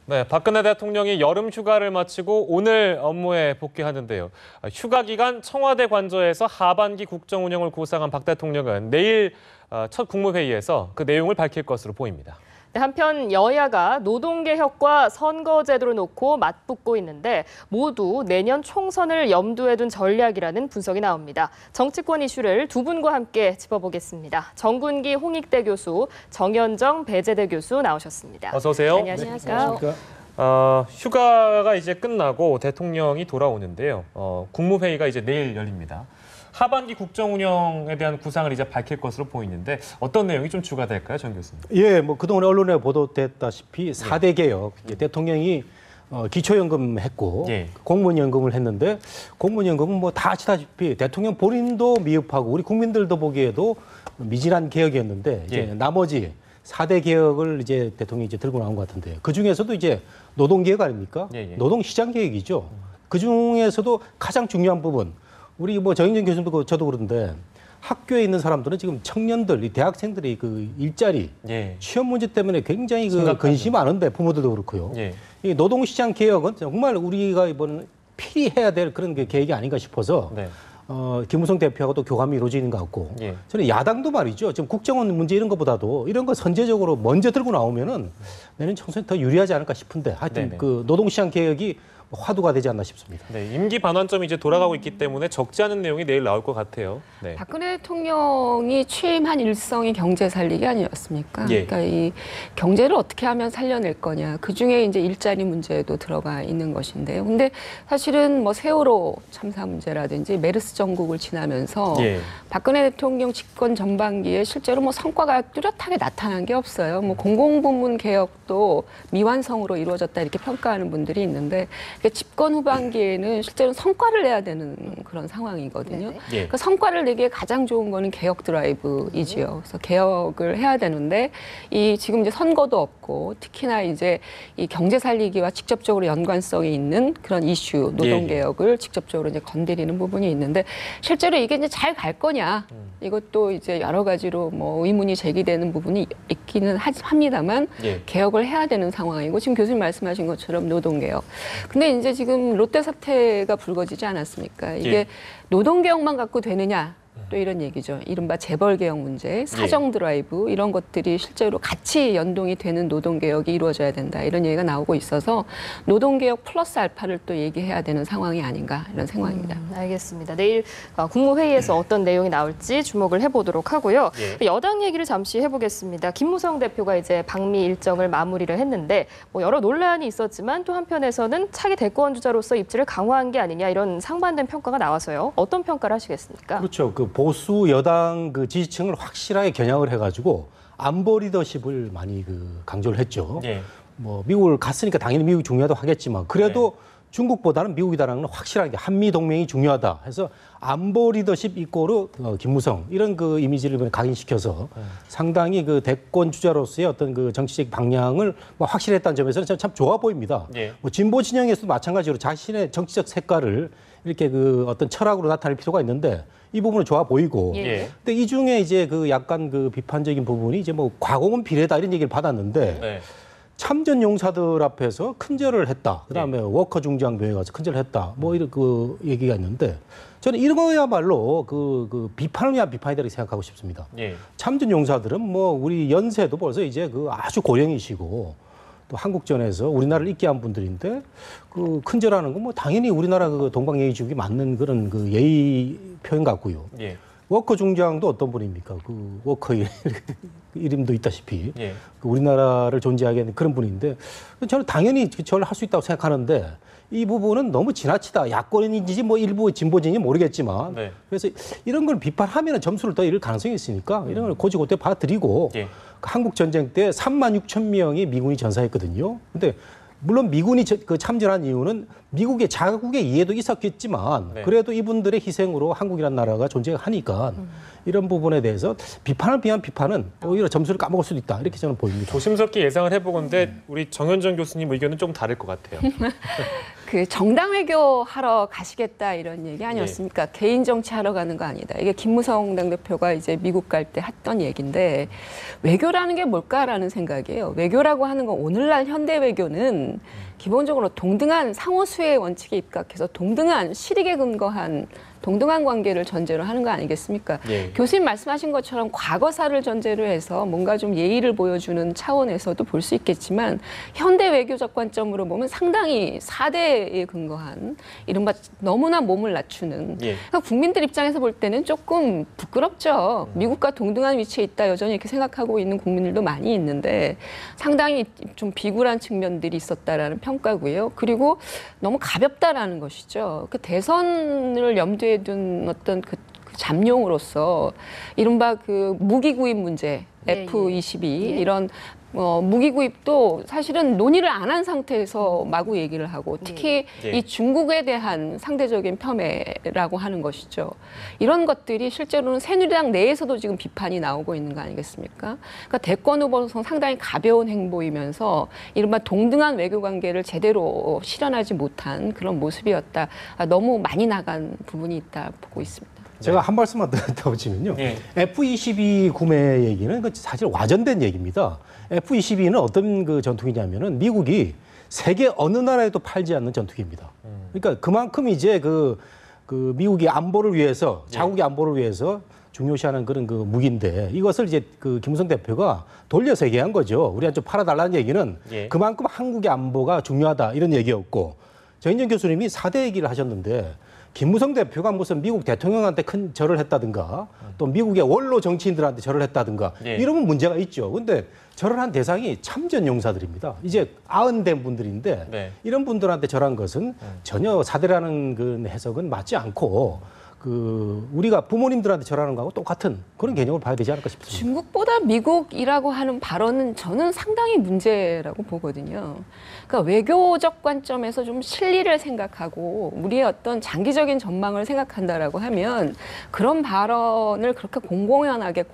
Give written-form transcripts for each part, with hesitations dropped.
네, 박근혜 대통령이 여름 휴가를 마치고 오늘 업무에 복귀하는데요. 휴가 기간 청와대 관저에서 하반기 국정 운영을 구상한 박 대통령은 내일 첫 국무회의에서 그 내용을 밝힐 것으로 보입니다. 네, 한편 여야가 노동개혁과 선거제도를 놓고 맞붙고 있는데 모두 내년 총선을 염두에 둔 전략이라는 분석이 나옵니다. 정치권 이슈를 두 분과 함께 짚어보겠습니다. 정군기 홍익대 교수, 정현정 배재대 교수 나오셨습니다. 어서 오세요. 안녕하십니까? 휴가가 이제 끝나고 대통령이 돌아오는데요. 국무회의가 이제 내일 열립니다. 하반기 국정 운영에 대한 구상을 이제 밝힐 것으로 보이는데 어떤 내용이 좀 추가될까요, 정 교수님? 예, 뭐 그동안 언론에 보도됐다시피 4대 개혁, 대통령이 기초연금 했고 공무원연금을 했는데 공무원연금은 뭐 다 아시다시피 대통령 본인도 미흡하고 우리 국민들도 보기에도 미진한 개혁이었는데 이제 나머지 4대 개혁을 이제 대통령이 이제 들고 나온 것 같은데 그 중에서도 이제 노동개혁 아닙니까? 노동시장 개혁이죠. 그 중에서도 가장 중요한 부분 우리 뭐 정인정 교수님도 저도 그러는데 학교에 있는 사람들은 지금 청년들, 이 대학생들이 그 일자리, 취업 문제 때문에 굉장히 그 근심이 많은데 부모들도 그렇고요. 이 노동시장 개혁은 정말 우리가 이번 필히 해야 될 그런 계획이 아닌가 싶어서 김무성 대표하고 또 교감이 이루어지는 것 같고 저는 야당도 말이죠. 지금 국정원 문제 이런 것보다도 이런 거 선제적으로 먼저 들고 나오면은 내년 총선에 더 유리하지 않을까 싶은데 하여튼 그 노동시장 개혁이 화두가 되지 않나 싶습니다. 네, 임기 반환점이 이제 돌아가고 있기 때문에 적지 않은 내용이 내일 나올 것 같아요. 네. 박근혜 대통령이 취임한 일성이 경제 살리기 아니었습니까? 그러니까 이 경제를 어떻게 하면 살려낼 거냐. 그중에 이제 일자리 문제도 들어가 있는 것인데요. 근데 사실은 뭐 세월호 참사 문제라든지 메르스 전국을 지나면서 박근혜 대통령 집권 전반기에 실제로 뭐 성과가 뚜렷하게 나타난 게 없어요. 뭐 공공부문 개혁도 미완성으로 이루어졌다 이렇게 평가하는 분들이 있는데 그러니까 집권 후반기에는 실제로 성과를 내야 되는 그런 상황이거든요. 그러니까 성과를 내기에 가장 좋은 거는 개혁 드라이브이지요. 그래서 개혁을 해야 되는데 이 지금 이제 선거도 없고 특히나 이제 이 경제 살리기와 직접적으로 연관성이 있는 그런 이슈 노동 개혁을 직접적으로 이제 건드리는 부분이 있는데 실제로 이게 이제 잘 갈 거냐 이것도 이제 여러 가지로 뭐 의문이 제기되는 부분이 있기는 합니다만 개혁을 해야 되는 상황이고 지금 교수님 말씀하신 것처럼 노동 개혁. 근데 이제 지금 롯데 사태가 불거지지 않았습니까? 이게 노동개혁만 갖고 되느냐? 또 이런 얘기죠. 이른바 재벌개혁 문제, 사정 드라이브 이런 것들이 실제로 같이 연동이 되는 노동개혁이 이루어져야 된다. 이런 얘기가 나오고 있어서 노동개혁 플러스 알파를 또 얘기해야 되는 상황이 아닌가 이런 생각입니다. 알겠습니다. 내일 국무회의에서 어떤 내용이 나올지 주목을 해보도록 하고요. 여당 얘기를 잠시 해보겠습니다. 김무성 대표가 이제 방미 일정을 마무리를 했는데 뭐 여러 논란이 있었지만 또 한편에서는 차기 대권 주자로서 입지를 강화한 게 아니냐 이런 상반된 평가가 나와서요. 어떤 평가를 하시겠습니까? 그렇죠. 그 보수 여당 그 지지층을 확실하게 겨냥을 해가지고 안보 리더십을 많이 그 강조를 했죠. 뭐 미국을 갔으니까 당연히 미국이 중요하다고 하겠지만 그래도 중국보다는 미국이다라는 건 확실하게 한미 동맹이 중요하다 해서 안보 리더십 이꼬르 김무성 이런 그 이미지를 각인시켜서 상당히 그 대권 주자로서의 어떤 그 정치적 방향을 뭐 확실했다는 점에서는 참 좋아 보입니다. 뭐 진보 진영에서도 마찬가지로 자신의 정치적 색깔을 이렇게 그 어떤 철학으로 나타낼 필요가 있는데 이 부분은 좋아 보이고. 근데 이 중에 이제 그 약간 그 비판적인 부분이 이제 뭐 과공은 비례다 이런 얘기를 받았는데 참전 용사들 앞에서 큰절을 했다. 그다음에 워커 중장교회 가서 큰절을 했다. 뭐 이런 그 얘기가 있는데 저는 이런 거야말로 그 비판을 위한 비판이라고 생각하고 싶습니다. 참전 용사들은 뭐 우리 연세도 벌써 이제 그 아주 고령이시고 또 한국전에서 우리나라를 잊게 한 분들인데 그 큰절하는 건 뭐 당연히 우리나라 그 동방예의지국이 맞는 그런 그 예의 표현 같고요. 워커 중장도 어떤 분입니까? 그 워커 이름도 있다시피 그 우리나라를 존재하게 하는 그런 분인데 저는 당연히 저를 할 수 있다고 생각하는데 이 부분은 너무 지나치다. 야권인지 뭐 일부 진보진인지 모르겠지만 그래서 이런 걸 비판하면 점수를 더 잃을 가능성이 있으니까 이런 걸 고지고대 받아들이고 한국 전쟁 때 36,000명이 미군이 전사했거든요. 근데 물론 미군이 그 참전한 이유는 미국의 자국의 이해도 있었겠지만 그래도 이분들의 희생으로 한국이라는 나라가 존재하니까 이런 부분에 대해서 비판을 위한 비판은 오히려 점수를 까먹을 수도 있다. 이렇게 저는 보입니다. 조심스럽게 예상을 해보건데 우리 정현정 교수님 의견은 좀 다를 것 같아요. 그 정당 외교 하러 가시겠다 이런 얘기 아니었습니까? 개인 정치 하러 가는 거 아니다. 이게 김무성 당대표가 이제 미국 갈 때 했던 얘기인데 외교라는 게 뭘까라는 생각이에요. 외교라고 하는 건 오늘날 현대 외교는 기본적으로 동등한 상호 수혜의 원칙에 입각해서 동등한 실익에 근거한 동등한 관계를 전제로 하는 거 아니겠습니까? 교수님 말씀하신 것처럼 과거사를 전제로 해서 뭔가 좀 예의를 보여주는 차원에서도 볼 수 있겠지만 현대 외교적 관점으로 보면 상당히 사대에 근거한 이른바 너무나 몸을 낮추는 그러니까 국민들 입장에서 볼 때는 조금 부끄럽죠. 미국과 동등한 위치에 있다 여전히 이렇게 생각하고 있는 국민들도 많이 있는데 상당히 좀 비굴한 측면들이 있었다라는 평가고요. 그리고 너무 가볍다라는 것이죠. 그 대선을 염두에 둔 어떤 그 잠룡으로서 이른바 그 무기 구입 문제, F-22 이런 무기 구입도 사실은 논의를 안 한 상태에서 마구 얘기를 하고 특히 이 중국에 대한 상대적인 폄훼라고 하는 것이죠. 이런 것들이 실제로는 새누리당 내에서도 지금 비판이 나오고 있는 거 아니겠습니까? 그러니까 대권 후보로서 상당히 가벼운 행보이면서 이른바 동등한 외교 관계를 제대로 실현하지 못한 그런 모습이었다. 너무 많이 나간 부분이 있다 보고 있습니다. 제가 한 말씀만 더 드리면요. F-22 구매 얘기는 사실 와전된 얘기입니다. F-22는 어떤 그 전투기냐면은 미국이 세계 어느 나라에도 팔지 않는 전투기입니다. 그러니까 그만큼 이제 그 미국이 안보를 위해서 자국의 안보를 위해서 중요시하는 그런 그 무기인데 이것을 이제 그 김무성 대표가 돌려서 얘기한 거죠. 우리한테 좀 팔아달라는 얘기는 그만큼 한국의 안보가 중요하다 이런 얘기였고 정인정 교수님이 4대 얘기를 하셨는데 김무성 대표가 무슨 미국 대통령한테 큰 절을 했다든가 또 미국의 원로 정치인들한테 절을 했다든가 이러면 문제가 있죠. 근데 절을 한 대상이 참전 용사들입니다. 이제 아흔된 분들인데 이런 분들한테 절한 것은 전혀 사대라는 그 해석은 맞지 않고 우리가 부모님들한테 절하는 거하고 똑같은 그런 개념을 봐야 되지 않을까 싶습니다. 중국보다 미국이라고 하는 발언은 저는 상당히 문제라고 보거든요. 그러니까 외교적 관점에서 좀 실리를 생각하고 우리의 어떤 장기적인 전망을 생각한다라고 하면 그런 발언을 그렇게 공공연하게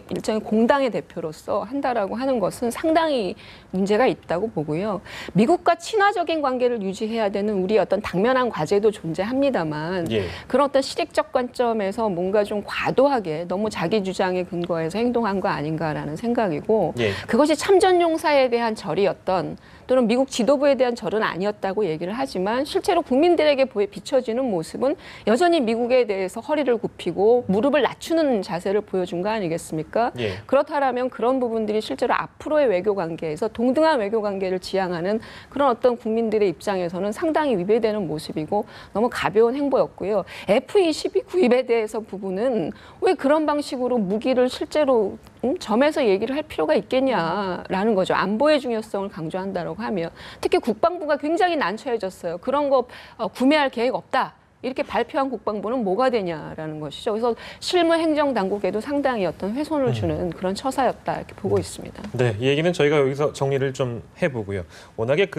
일종의 공당의 대표로서 한다라고 하는 것은 상당히 문제가 있다고 보고요. 미국과 친화적인 관계를 유지해야 되는 우리의 어떤 당면한 과제도 존재합니다만 그런 어떤 실익적 관점에서 뭔가 좀 과도하게 너무 자기 주장에 근거해서 행동한 거 아닌가라는 생각이고 그것이 참전용사에 대한 절이었던 또는 미국 지도부에 대한 절은 아니었다고 얘기를 하지만 실제로 국민들에게 비춰지는 모습은 여전히 미국에 대해서 허리를 굽히고 무릎을 낮추는 자세를 보여준 거 아니겠습니까? 그렇다면 그런 부분들이 실제로 앞으로의 외교 관계에서 동등한 외교 관계를 지향하는 그런 어떤 국민들의 입장에서는 상당히 위배되는 모습이고 너무 가벼운 행보였고요. F-22 구입에 대해서 부분은 왜 그런 방식으로 무기를 실제로 점에서 얘기를 할 필요가 있겠냐라는 거죠. 안보의 중요성을 강조한다라고 하면 특히 국방부가 굉장히 난처해졌어요. 그런 거 구매할 계획 없다. 이렇게 발표한 국방부는 뭐가 되냐라는 것이죠. 그래서 실무 행정 당국에도 상당히 어떤 훼손을 주는 그런 처사였다 이렇게 보고 있습니다. 네, 이 얘기는 저희가 여기서 정리를 좀 해보고요. 워낙에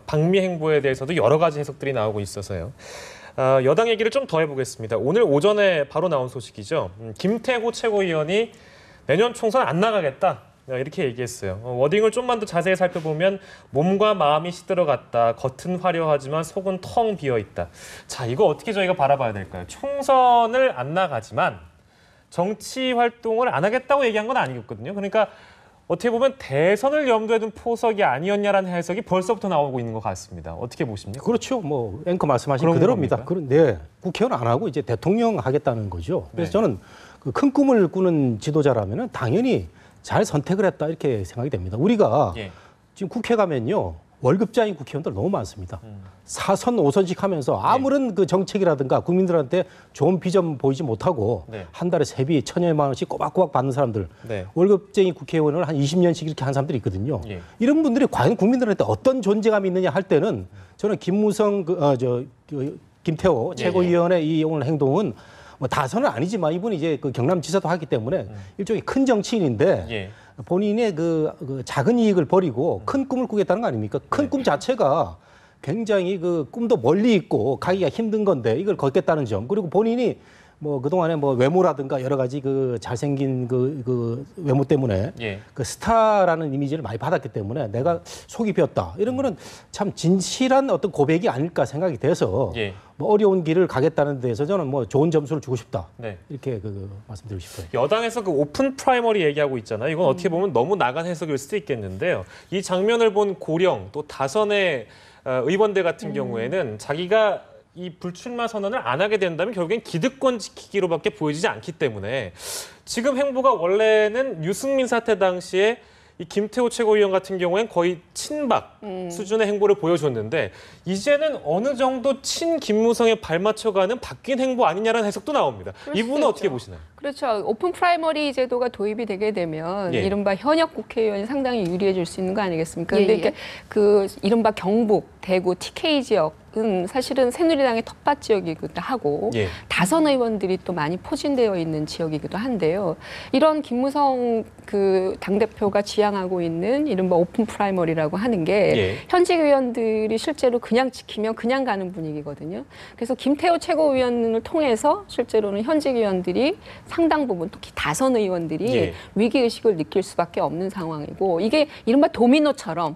방미 행보에 대해서도 여러 가지 해석들이 나오고 있어서요. 여당 얘기를 좀 더 해보겠습니다. 오늘 오전에 바로 나온 소식이죠. 김태호 최고위원이 내년 총선 안 나가겠다. 이렇게 얘기했어요. 워딩을 좀만 더 자세히 살펴보면 몸과 마음이 시들어갔다. 겉은 화려하지만 속은 텅 비어있다. 자, 이거 어떻게 저희가 바라봐야 될까요? 총선을 안 나가지만 정치 활동을 안 하겠다고 얘기한 건 아니었거든요. 그러니까 어떻게 보면 대선을 염두에 둔 포석이 아니었냐라는 해석이 벌써부터 나오고 있는 것 같습니다. 어떻게 보십니까? 그렇죠. 뭐 앵커 말씀하신 그대로입니다. 그런데 국회의원 안 하고 이제 대통령 하겠다는 거죠. 그래서 저는 큰 꿈을 꾸는 지도자라면 당연히 잘 선택을 했다 이렇게 생각이 됩니다. 우리가 지금 국회 가면요. 월급자인 국회의원들 너무 많습니다. 4선, 5선씩 하면서 아무런 그 정책이라든가 국민들한테 좋은 비전 보이지 못하고 한 달에 세비 1,000여만 원씩 꼬박꼬박 받는 사람들 월급쟁이 국회의원을 한 20년씩 이렇게 한 사람들이 있거든요. 이런 분들이 과연 국민들한테 어떤 존재감이 있느냐 할 때는 저는 김태호 최고위원의 이 오늘 행동은 뭐 다선은 아니지만 이분이 이제 그 경남지사도 하기 때문에 일종의 큰 정치인인데 본인의 그 작은 이익을 버리고 큰 꿈을 꾸겠다는 거 아닙니까? 큰 꿈 자체가 굉장히 그 꿈도 멀리 있고 가기가 힘든 건데 이걸 걷겠다는 점 그리고 본인이 뭐 그동안에 뭐 외모라든가 여러 가지 그 잘생긴 그 외모 때문에 예. 그 스타라는 이미지를 많이 받았기 때문에 내가 속이 비었다. 이런 거는 참 진실한 어떤 고백이 아닐까 생각이 돼서 예. 뭐 어려운 길을 가겠다는 데서 저는 뭐 좋은 점수를 주고 싶다. 네. 이렇게 말씀드리고 싶어요. 여당에서 그 오픈 프라이머리 얘기하고 있잖아요. 이건 어떻게 보면 너무 나간 해석일 수도 있겠는데요. 이 장면을 본 고령 또 다선의 의원들 같은 경우에는 자기가 이 불출마 선언을 안 하게 된다면 결국엔 기득권 지키기로밖에 보여지지 않기 때문에 지금 행보가 원래는 유승민 사태 당시에 이 김태호 최고위원 같은 경우엔 거의 친박 수준의 행보를 보여줬는데 이제는 어느 정도 친 김무성에 발맞춰가는 바뀐 행보 아니냐라는 해석도 나옵니다. 이분은 어떻게 보시나요? 그렇죠. 오픈 프라이머리 제도가 도입이 되게 되면 예. 이른바 현역 국회의원이 상당히 유리해질 수 있는 거 아니겠습니까? 예, 근데 예. 이렇게 그 이른바 경북, 대구, TK 지역은 사실은 새누리당의 텃밭 지역이기도 하고 예. 다선 의원들이 또 많이 포진되어 있는 지역이기도 한데요. 이런 김무성 그 당대표가 지향하고 있는 이른바 오픈 프라이머리라고 하는 게 예. 현직 의원들이 실제로 그냥 지키면 그냥 가는 분위기거든요. 그래서 김태호 최고위원을 통해서 실제로는 현직 의원들이 상당 부분 특히 다선 의원들이 예. 위기의식을 느낄 수밖에 없는 상황이고 이게 이른바 도미노처럼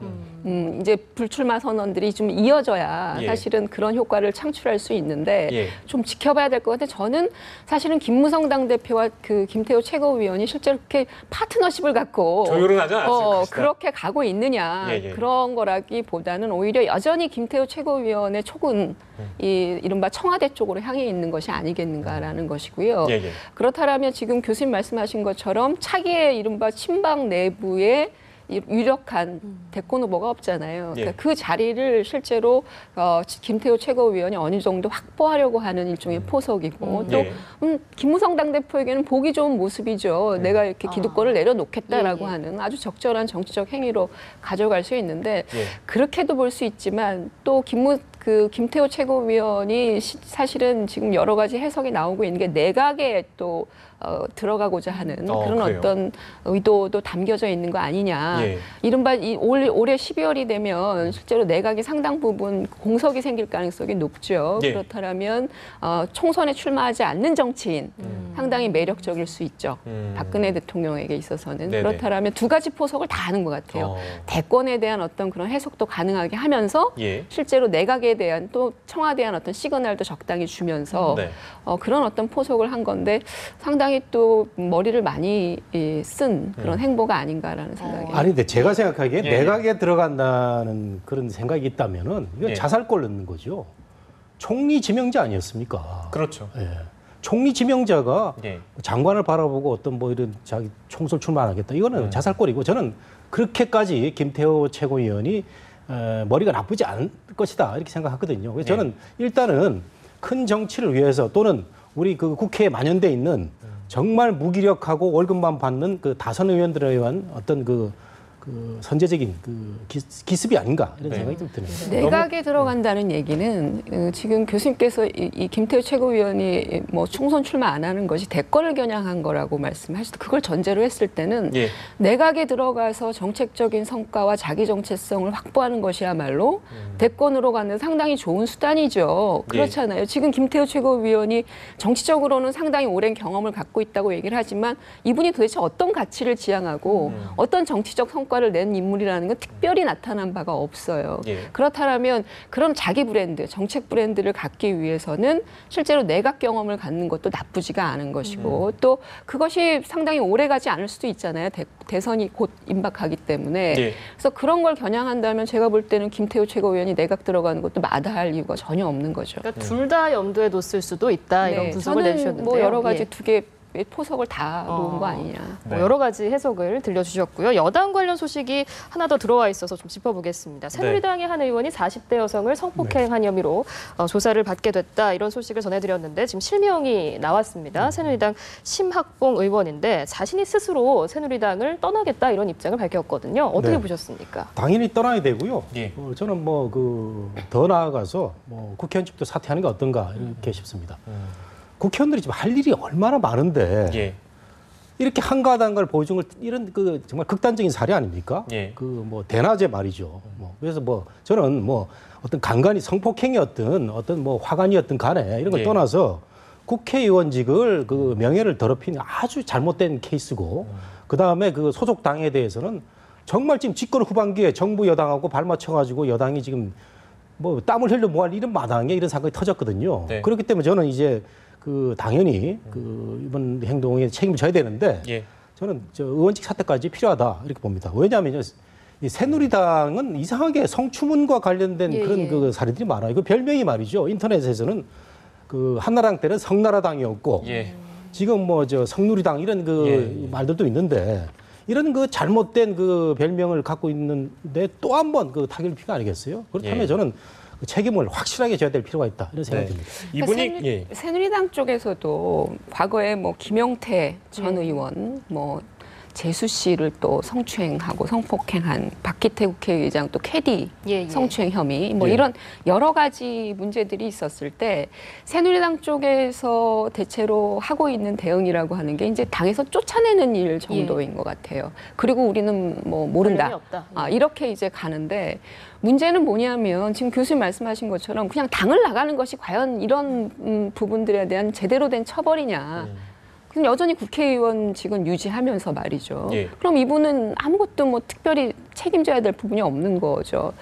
이제 불출마 선언들이 좀 이어져야 예. 사실은 그런 효과를 창출할 수 있는데 예. 좀 지켜봐야 될 것 같아요. 저는 사실은 김무성 당대표와 그 김태호 최고위원이 실제로 그렇게 파트너십을 갖고 조율은 하지 않았을 것이다. 그렇게 가고 있느냐 예, 예. 그런 거라기보다는 오히려 여전히 김태호 최고위원의 촉은 이 이른바 청와대 쪽으로 향해 있는 것이 아니겠는가라는 것이고요. 예, 예. 그렇다면 지금 교수님 말씀하신 것처럼 차기의 이른바 친박 내부에 유력한 대권 후보가 없잖아요. 그러니까 예. 그 자리를 실제로 김태호 최고위원이 어느 정도 확보하려고 하는 일종의 포석이고 또 예. 김무성 당대표에게는 보기 좋은 모습이죠. 내가 이렇게 기득권을 내려놓겠다라고 예, 예. 하는 아주 적절한 정치적 행위로 가져갈 수 있는데 예. 그렇게도 볼 수 있지만 또 김태호 최고위원이 사실은 지금 여러 가지 해석이 나오고 있는 게 내각에 또 들어가고자 하는 그런 그래요? 어떤 의도도 담겨져 있는 거 아니냐. 예. 이른바 올해 12월이 되면 실제로 내각이 상당 부분 공석이 생길 가능성이 높죠. 예. 그렇다면 총선에 출마하지 않는 정치인 상당히 매력적일 수 있죠. 박근혜 대통령에게 있어서는. 네네. 그렇다면 두 가지 포석을 다 하는 것 같아요. 대권에 대한 어떤 그런 해석도 가능하게 하면서 예. 실제로 내각에 대한 또 청와대에 대한 어떤 시그널도 적당히 주면서 네. 그런 어떤 포석을 한 건데 상당히 또 머리를 많이 쓴 그런 행보가 아닌가라는 생각이. 아니 근데 제가 생각하기에 예. 내각에 들어간다는 그런 생각이 있다면은 이건 예. 자살골 넣는 거죠. 총리 지명자 아니었습니까? 그렇죠. 예. 총리 지명자가 예. 장관을 바라보고 어떤 뭐 이런 자기 총선 출마하겠다. 이거는 자살골이고 저는 그렇게까지 김태호 최고위원이 머리가 나쁘지 않을 것이다 이렇게 생각하거든요. 그래서 저는 일단은 큰 정치를 위해서 또는 우리 그 국회에 만연돼 있는 정말 무기력하고 월급만 받는 그 다선 의원들에 의한 어떤 그 선제적인 기습이 아닌가 이런 네. 생각이 좀 드네요. 내각에 들어간다는 얘기는 지금 교수님께서 이 김태호 최고위원이 뭐 총선 출마 안 하는 것이 대권을 겨냥한 거라고 말씀하시죠. 그걸 전제로 했을 때는 예. 내각에 들어가서 정책적인 성과와 자기 정체성을 확보하는 것이야말로 대권으로 가는 상당히 좋은 수단이죠. 그렇잖아요. 지금 김태호 최고위원이 정치적으로는 상당히 오랜 경험을 갖고 있다고 얘기를 하지만 이분이 도대체 어떤 가치를 지향하고 어떤 정치적 성과를 낸 인물이라는 건 특별히 나타난 바가 없어요. 예. 그렇다면 그런 자기 브랜드, 정책 브랜드를 갖기 위해서는 실제로 내각 경험을 갖는 것도 나쁘지가 않은 것이고 또 그것이 상당히 오래 가지 않을 수도 있잖아요. 대선이 곧 임박하기 때문에. 예. 그래서 그런 걸 겨냥한다면 제가 볼 때는 김태호 최고위원이 내각 들어가는 것도 마다할 이유가 전혀 없는 거죠. 그러니까 둘 다 염두에 뒀을 수도 있다 이런 분석을 저는 내주셨는데요. 뭐 여러 가지 예. 두 개 포석을 다 놓은 거 아니냐. 뭐 여러 가지 해석을 들려주셨고요. 여당 관련 소식이 하나 더 들어와 있어서 좀 짚어보겠습니다. 새누리당의 한 의원이 40대 여성을 성폭행한 혐의로 조사를 받게 됐다. 이런 소식을 전해드렸는데 지금 실명이 나왔습니다. 새누리당 심학봉 의원인데 자신이 스스로 새누리당을 떠나겠다 이런 입장을 밝혔거든요. 어떻게 네. 보셨습니까? 당연히 떠나야 되고요. 예. 저는 뭐 더 나아가서 뭐 국회의원직도 사퇴하는 게 어떤가 이렇게 싶습니다. 국회의원들이 지금 할 일이 얼마나 많은데 예. 이렇게 한가당을 보여준 걸 이런 정말 극단적인 사례 아닙니까? 예. 뭐 대낮에 말이죠. 그래서 저는 어떤 간간이 성폭행이었든 어떤 뭐 화관이었든 간에 이런 걸 예. 떠나서 국회의원직을 그 명예를 더럽힌 아주 잘못된 케이스고 그다음에 그 소속 당에 대해서는 정말 지금 집권 후반기에 정부 여당하고 발맞춰가지고 여당이 지금 뭐 땀을 흘려 뭐할 이런 마당에 이런 사건이 터졌거든요. 네. 그렇기 때문에 저는 이제 그 당연히 그 이번 행동에 책임을 져야 되는데 예. 저는 저 의원직 사퇴까지 필요하다 이렇게 봅니다. 왜냐하면요. 이 새누리당은 이상하게 성추문과 관련된 예, 그런 예. 그 사례들이 많아요. 그 별명이 말이죠. 인터넷에서는 그 한나라당 때는 성나라당이었고 예. 지금 뭐 저 성누리당 이런 그 예, 예. 말들도 있는데 이런 그 잘못된 그 별명을 갖고 있는데 또 한 번 그 타결 필요 아니겠어요? 그렇다면 예. 저는 그 책임을 확실하게 져야 될 필요가 있다 이런 생각이 듭니다. 이분이 예. 새누리당 쪽에서도 과거에 뭐 김용태 전 네. 의원, 뭐 재수 씨를 또 성추행하고 성폭행한 박기태 국회의장 또 캐디 예, 예. 성추행 혐의 뭐 예. 이런 여러 가지 문제들이 있었을 때 새누리당 쪽에서 대체로 하고 있는 대응이라고 하는 게 이제 당에서 쫓아내는 일 정도인 것 같아요. 그리고 우리는 뭐 관련이 모른다. 없다. 이렇게 이제 가는데 문제는 뭐냐면 지금 교수님 말씀하신 것처럼 그냥 당을 나가는 것이 과연 이런 부분들에 대한 제대로 된 처벌이냐. 그럼 여전히 국회의원직은 유지하면서 말이죠. 예. 그럼 이분은 아무것도 뭐 특별히 책임져야 될 부분이 없는 거죠.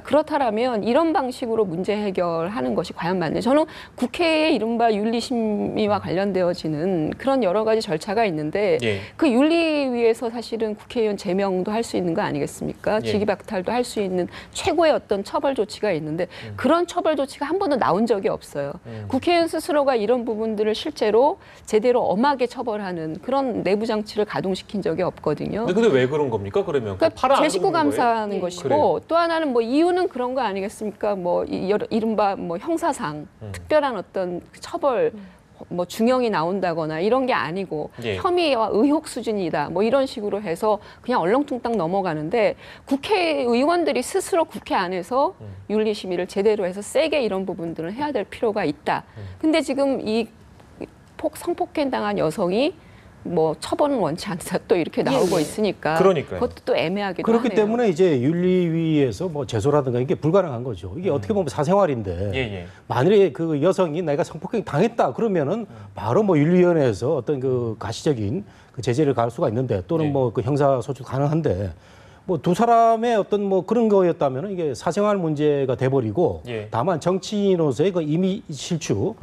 그렇다면 이런 방식으로 문제 해결하는 것이 과연 맞냐. 저는 국회의 이른바 윤리심의와 관련되어지는 그런 여러 가지 절차가 있는데 예. 그 윤리위에서 사실은 국회의원 제명도 할 수 있는 거 아니겠습니까? 예. 직위박탈도 할 수 있는 최고의 어떤 처벌 조치가 있는데 그런 처벌 조치가 한 번도 나온 적이 없어요. 국회의원 스스로가 이런 부분들을 실제로 제대로 엄하게 처벌하는 그런 내부 장치를 가동시킨 적이 없거든요. 근데 왜 그런 겁니까? 그러면 그러니까 제 식구 거예요? 감사하는 예. 것이고 그래요. 또 하나는 뭐 이유는 그런 거 아니겠습니까? 뭐 이른바 뭐 형사상 특별한 어떤 처벌 뭐 중형이 나온다거나 이런 게 아니고 예. 혐의와 의혹 수준이다 뭐 이런 식으로 해서 그냥 얼렁뚱땅 넘어가는데 국회의원들이 스스로 국회 안에서 윤리심의를 제대로 해서 세게 이런 부분들은 해야 될 필요가 있다. 근데 지금 이 성폭행 당한 여성이 뭐 처벌은 원치 않다 또 이렇게 나오고 있으니까 그러니까요. 그것도 또 애매하기도 그렇기 하네요. 때문에 이제 윤리위에서 뭐 제소라든가 이게 불가능한 거죠. 이게 어떻게 보면 사생활인데 예, 예. 만일에 그 여성이 내가 성폭행 당했다 그러면은 바로 뭐 윤리위원회에서 어떤 그 가시적인 그 제재를 가할 수가 있는데 또는 예. 뭐 그 형사 소추 가능한데 뭐 두 사람의 어떤 뭐 그런 거였다면은 이게 사생활 문제가 돼버리고 예. 다만 정치인으로서의 그 이미지 실추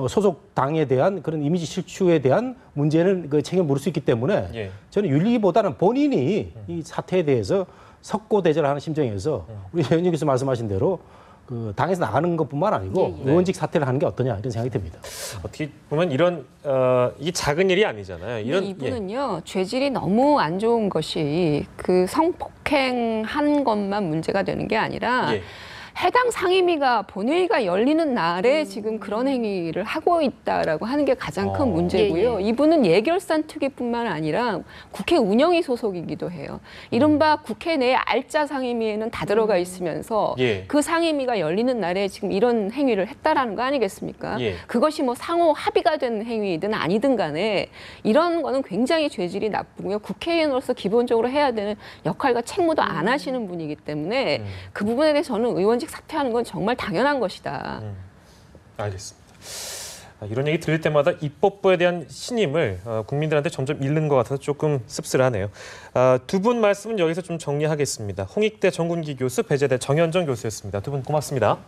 소속 당에 대한 그런 이미지 실추에 대한 문제는 그 책임을 물을 수 있기 때문에 예. 저는 윤리보다는 본인이 이 사태에 대해서 석고대절하는 심정에서 우리 현영 교수 말씀하신 대로 그 당에서 나가는 것뿐만 아니고 예, 예. 의원직 사퇴를 하는 게 어떠냐 이런 생각이 듭니다. 어떻게 보면 이런 이 작은 일이 아니잖아요. 이런 이분은요 죄질이 너무 안 좋은 것이 그 성폭행한 것만 문제가 되는 게 아니라 예. 해당 상임위가 본회의가 열리는 날에 지금 그런 행위를 하고 있다라고 하는 게 가장 큰 문제고요. 예, 예. 이분은 예결산 특위뿐만 아니라 국회 운영위 소속이기도 해요. 이른바 국회 내 알짜 상임위에는 다 들어가 있으면서 예. 그 상임위가 열리는 날에 지금 이런 행위를 했다라는 거 아니겠습니까? 예. 그것이 뭐 상호 합의가 된 행위든 아니든 간에 이런 거는 굉장히 죄질이 나쁘고요. 국회의원으로서 기본적으로 해야 되는 역할과 책무도 안 하시는 분이기 때문에 그 부분에 대해서 저는 의원직 사퇴하는 건 정말 당연한 것이다. 알겠습니다. 이런 얘기 들을 때마다 입법부에 대한 신임을 국민들한테 점점 잃는 것 같아서 조금 씁쓸하네요. 두 분 말씀은 여기서 좀 정리하겠습니다. 홍익대 정군기 교수, 배재대 정현정 교수였습니다. 두 분 고맙습니다.